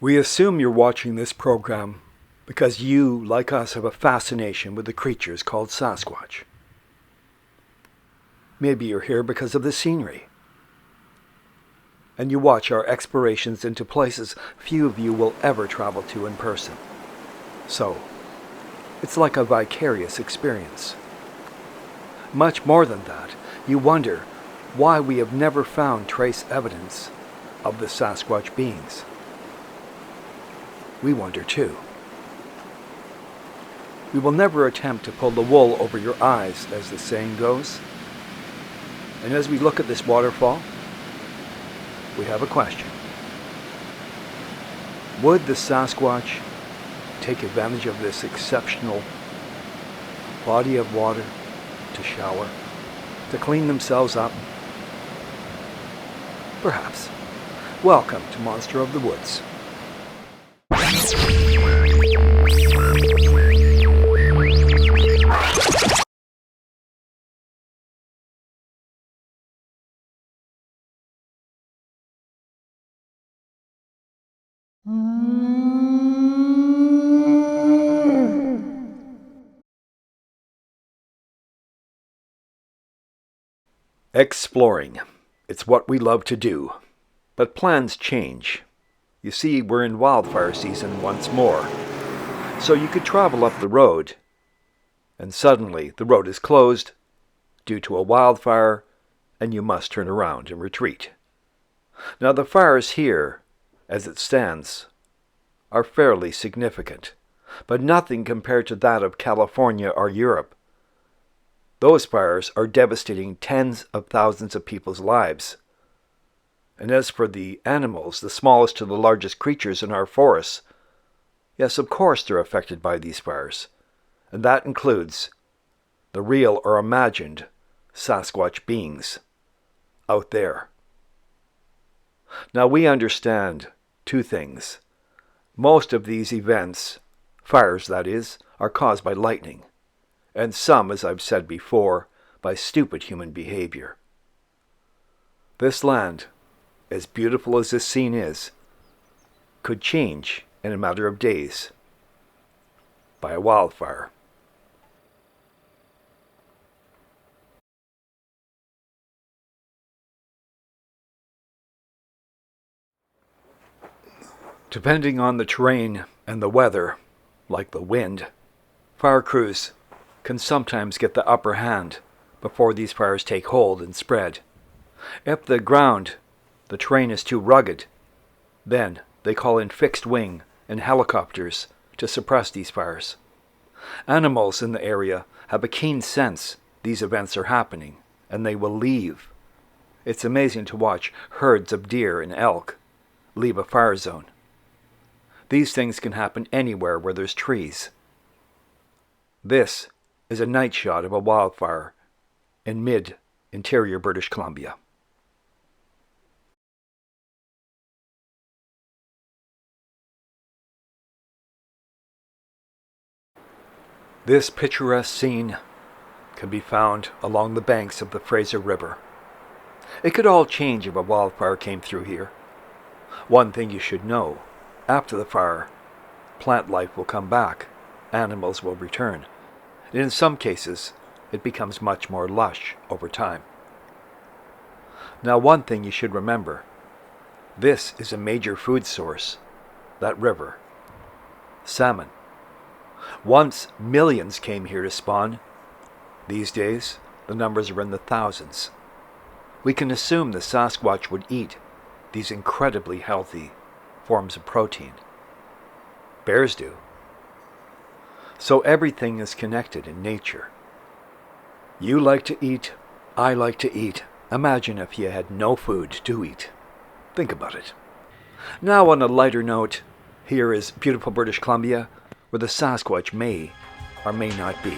We assume you're watching this program because you, like us, have a fascination with the creatures called Sasquatch. Maybe you're here because of the scenery. And you watch our explorations into places few of you will ever travel to in person. So, it's like a vicarious experience. Much more than that, you wonder why we have never found trace evidence of the Sasquatch beings. We wonder too. We will never attempt to pull the wool over your eyes, as the saying goes. And as we look at this waterfall, we have a question. Would the Sasquatch take advantage of this exceptional body of water to shower, to clean themselves up? Perhaps. Welcome to Monster of the Woods. Exploring. It's what we love to do. But plans change. You see, we're in wildfire season once more. So you could travel up the road, and suddenly the road is closed due to a wildfire, and you must turn around and retreat. Now the fires here, as it stands, are fairly significant, but nothing compared to that of California or Europe. Those fires are devastating tens of thousands of people's lives. And as for the animals, the smallest to the largest creatures in our forests, yes, of course they're affected by these fires, and that includes the real or imagined Sasquatch beings out there. Now we understand two things. Most of these events, fires that is, are caused by lightning, and some, as I've said before, by stupid human behavior. This land, as beautiful as this scene is, could change in a matter of days by a wildfire. Depending on the terrain and the weather, like the wind, fire crews can sometimes get the upper hand before these fires take hold and spread. If the terrain is too rugged, then they call in fixed wing and helicopters to suppress these fires. Animals in the area have a keen sense these events are happening, and they will leave. It's amazing to watch herds of deer and elk leave a fire zone. These things can happen anywhere where there's trees. This is a night shot of a wildfire in mid-interior British Columbia. This picturesque scene can be found along the banks of the Fraser River. It could all change if a wildfire came through here. One thing you should know, after the fire, plant life will come back, animals will return, and in some cases, it becomes much more lush over time. Now, one thing you should remember, this is a major food source, that river. Salmon. Once millions came here to spawn. These days, the numbers are in the thousands. We can assume the Sasquatch would eat these incredibly healthy forms of protein. Bears do. So everything is connected in nature. You like to eat, I like to eat. Imagine if you had no food to eat. Think about it. Now on a lighter note, here is beautiful British Columbia, where the Sasquatch may or may not be.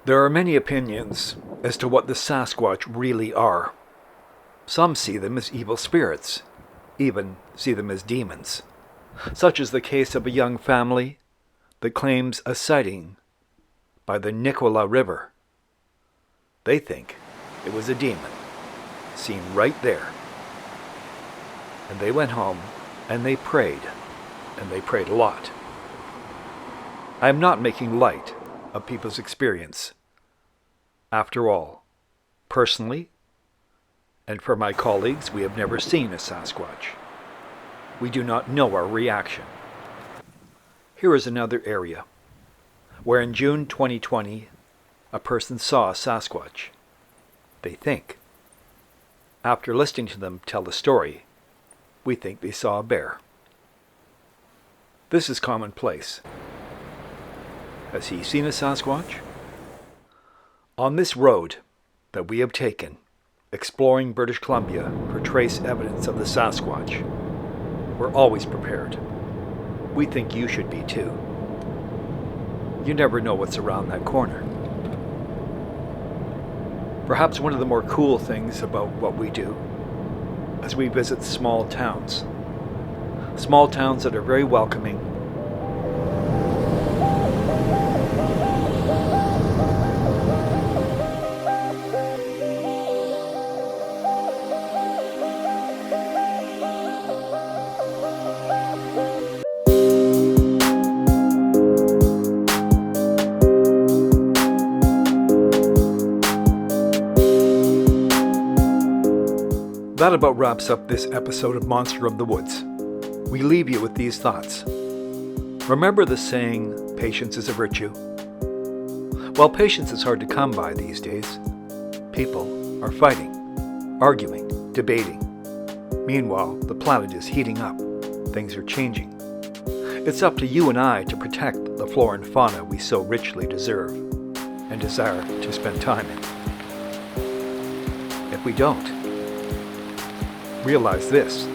There are many opinions as to what the Sasquatch really are. Some see them as evil spirits, even see them as demons, such as the case of a young family that claims a sighting by the Nicola River. They think it was a demon, seen right there. And they went home and they prayed a lot. I am not making light of people's experience. After all, personally, and for my colleagues, we have never seen a Sasquatch. We do not know our reaction. Here is another area where in June 2020, a person saw a Sasquatch. They think. After listening to them tell the story, we think they saw a bear. This is commonplace. Has he seen a Sasquatch? On this road that we have taken, exploring British Columbia for trace evidence of the Sasquatch, we're always prepared. We think you should be too. You never know what's around that corner. Perhaps one of the more cool things about what we do is we visit small towns. Small towns that are very welcoming. That about wraps up this episode of Monster of the Woods. We leave you with these thoughts. Remember the saying, patience is a virtue? Well, patience is hard to come by these days. People are fighting, arguing, debating. Meanwhile, the planet is heating up. Things are changing. It's up to you and I to protect the flora and fauna we so richly deserve and desire to spend time in. If we don't, realize this: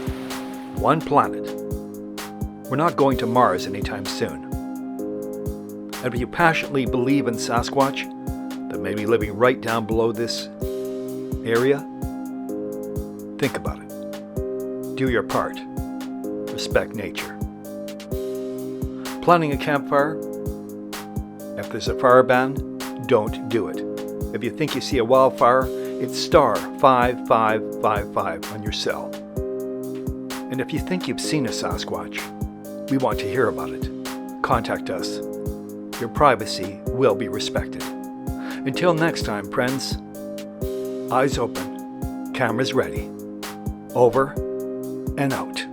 one planet. We're not going to Mars anytime soon. And if you passionately believe in Sasquatch, that may be living right down below this area, think about it. Do your part. Respect nature. Planting a campfire? If there's a fire ban, don't do it. If you think you see a wildfire, it's star 5555 on your cell. And if you think you've seen a Sasquatch, we want to hear about it. Contact us. Your privacy will be respected. Until next time, friends, eyes open, cameras ready. Over and out.